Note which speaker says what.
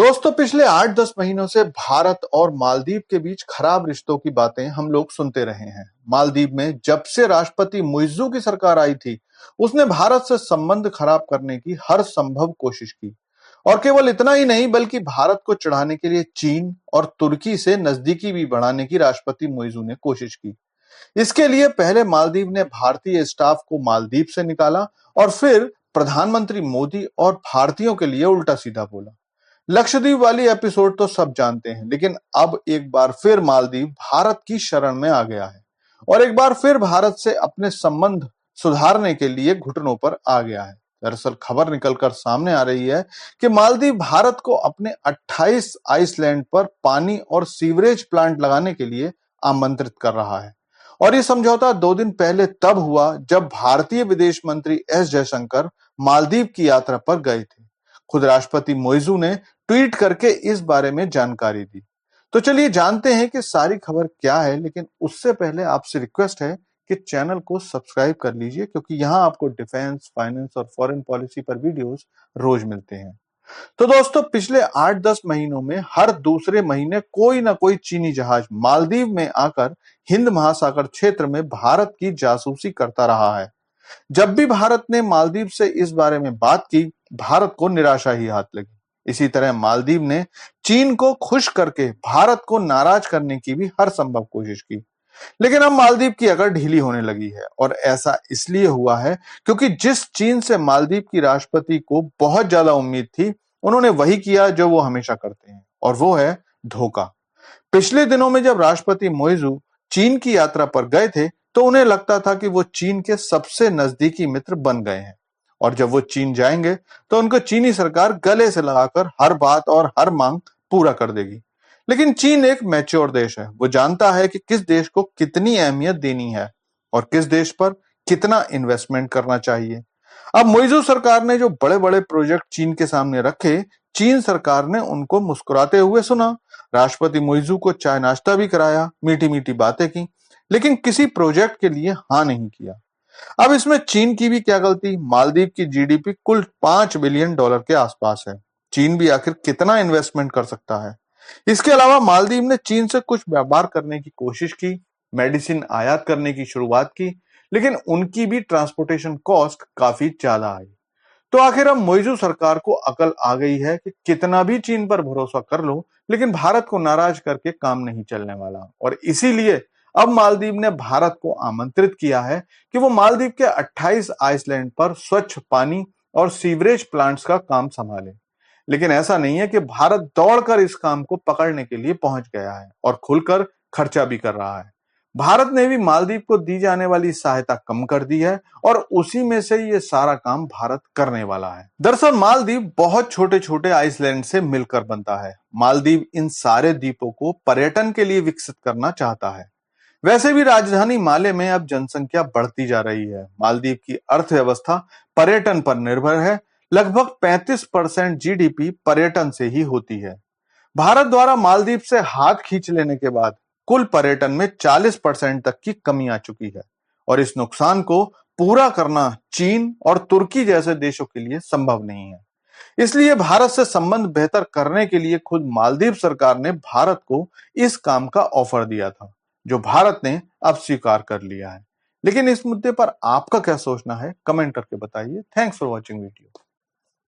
Speaker 1: दोस्तों, पिछले 8-10 महीनों से भारत और मालदीव के बीच खराब रिश्तों की बातें हम लोग सुनते रहे हैं। मालदीव में जब से राष्ट्रपति मुइज्जू की सरकार आई थी, उसने भारत से संबंध खराब करने की हर संभव कोशिश की। और केवल इतना ही नहीं, बल्कि भारत को चढ़ाने के लिए चीन और तुर्की से नजदीकी भी बढ़ाने की राष्ट्रपति मुइज्जू ने कोशिश की। इसके लिए पहले मालदीव ने भारतीय स्टाफ को मालदीव से निकाला और फिर प्रधानमंत्री मोदी और भारतीयों के लिए उल्टा सीधा बोला। लक्षद्वीप वाली एपिसोड तो सब जानते हैं, लेकिन अब एक बार फिर मालदीव भारत की शरण में आ गया है और एक बार फिर भारत से अपने संबंध सुधारने के लिए घुटनों पर आ गया है। दरअसल खबर निकलकर सामने आ रही है कि मालदीव भारत को अपने 28 आइसलैंड पर पानी और सीवरेज प्लांट लगाने के लिए आमंत्रित कर रहा है। और ये समझौता 2 दिन पहले तब हुआ जब भारतीय विदेश मंत्री एस जयशंकर मालदीव की यात्रा पर गए थे। खुद राष्ट्रपति मुइज्जू ने ट्वीट करके इस बारे में जानकारी दी। तो चलिए जानते हैं कि सारी खबर क्या है, लेकिन उससे पहले आपसे रिक्वेस्ट है कि चैनल को सब्सक्राइब कर लीजिए, क्योंकि यहाँ आपको डिफेंस, फाइनेंस और फॉरेन पॉलिसी पर वीडियोस रोज मिलते हैं। तो दोस्तों, पिछले 8-10 महीनों में हर दूसरे महीने कोई ना कोई चीनी जहाज मालदीव में आकर हिंद महासागर क्षेत्र में भारत की जासूसी करता रहा है। जब भी भारत ने मालदीव से इस बारे में बात की, भारत को निराशा ही हाथ लगी। इसी तरह मालदीव ने चीन को खुश करके भारत को नाराज करने की भी हर संभव कोशिश की। लेकिन अब मालदीव की अकड़ ढीली होने लगी है, और ऐसा इसलिए हुआ है क्योंकि जिस चीन से मालदीव की राष्ट्रपति को बहुत ज्यादा उम्मीद थी, उन्होंने वही किया जो वो हमेशा करते हैं, और वो है धोखा। पिछले दिनों में जब राष्ट्रपति मुइज्जू चीन की यात्रा पर गए थे, तो उन्हें लगता था कि वो चीन के सबसे नजदीकी मित्र बन गए हैं, और जब वो चीन जाएंगे तो उनको चीनी सरकार गले से लगाकर हर बात और हर मांग पूरा कर देगी। लेकिन चीन एक मैच्योर देश है। वो जानता है कि किस देश को कितनी अहमियत देनी है और किस देश पर कितना इन्वेस्टमेंट करना चाहिए। अब मुइज्जू सरकार ने जो बड़े बड़े प्रोजेक्ट चीन के सामने रखे, चीन सरकार ने उनको मुस्कुराते हुए सुना। राष्ट्रपति मुइज्जू को चाय नाश्ता भी कराया, मीठी मीठी बातें की, लेकिन किसी प्रोजेक्ट के लिए हाँ नहीं किया। अब इसमें चीन की भी क्या गलती? मालदीव की जीडीपी कुल $5 बिलियन के आसपास है। चीन भी आखिर कितना इन्वेस्टमेंट कर सकता है? इसके अलावा मालदीव ने चीन से कुछ व्यापार करने की कोशिश की, मेडिसिन आयात करने की शुरुआत की, लेकिन उनकी भी ट्रांसपोर्टेशन कॉस्ट काफी ज्यादा आई। तो आखिर अब मुइज्जू सरकार को अकल आ गई है कि कितना भी चीन पर भरोसा कर लो, लेकिन भारत को नाराज करके काम नहीं चलने वाला। और इसीलिए अब मालदीव ने भारत को आमंत्रित किया है कि वो मालदीव के 28 आइसलैंड पर स्वच्छ पानी और सीवरेज प्लांट्स का काम संभाले। लेकिन ऐसा नहीं है कि भारत दौड़कर इस काम को पकड़ने के लिए पहुंच गया है और खुलकर खर्चा भी कर रहा है। भारत ने भी मालदीव को दी जाने वाली सहायता कम कर दी है, और उसी में से ये सारा काम भारत करने वाला है। दरअसल मालदीव बहुत छोटे छोटे आइसलैंड से मिलकर बनता है। मालदीव इन सारे द्वीपों को पर्यटन के लिए विकसित करना चाहता है। वैसे भी राजधानी माले में अब जनसंख्या बढ़ती जा रही है। मालदीव की अर्थव्यवस्था पर्यटन पर निर्भर है। लगभग 35% जीडीपी पर्यटन से ही होती है। भारत द्वारा मालदीव से हाथ खींच लेने के बाद कुल पर्यटन में 40% तक की कमी आ चुकी है, और इस नुकसान को पूरा करना चीन और तुर्की जैसे देशों के लिए संभव नहीं है। इसलिए भारत से संबंध बेहतर करने के लिए खुद मालदीव सरकार ने भारत को इस काम का ऑफर दिया था, जो भारत ने अब स्वीकार कर लिया है। लेकिन इस मुद्दे पर आपका क्या सोचना है, कमेंट करके बताइए। Thanks for watching video.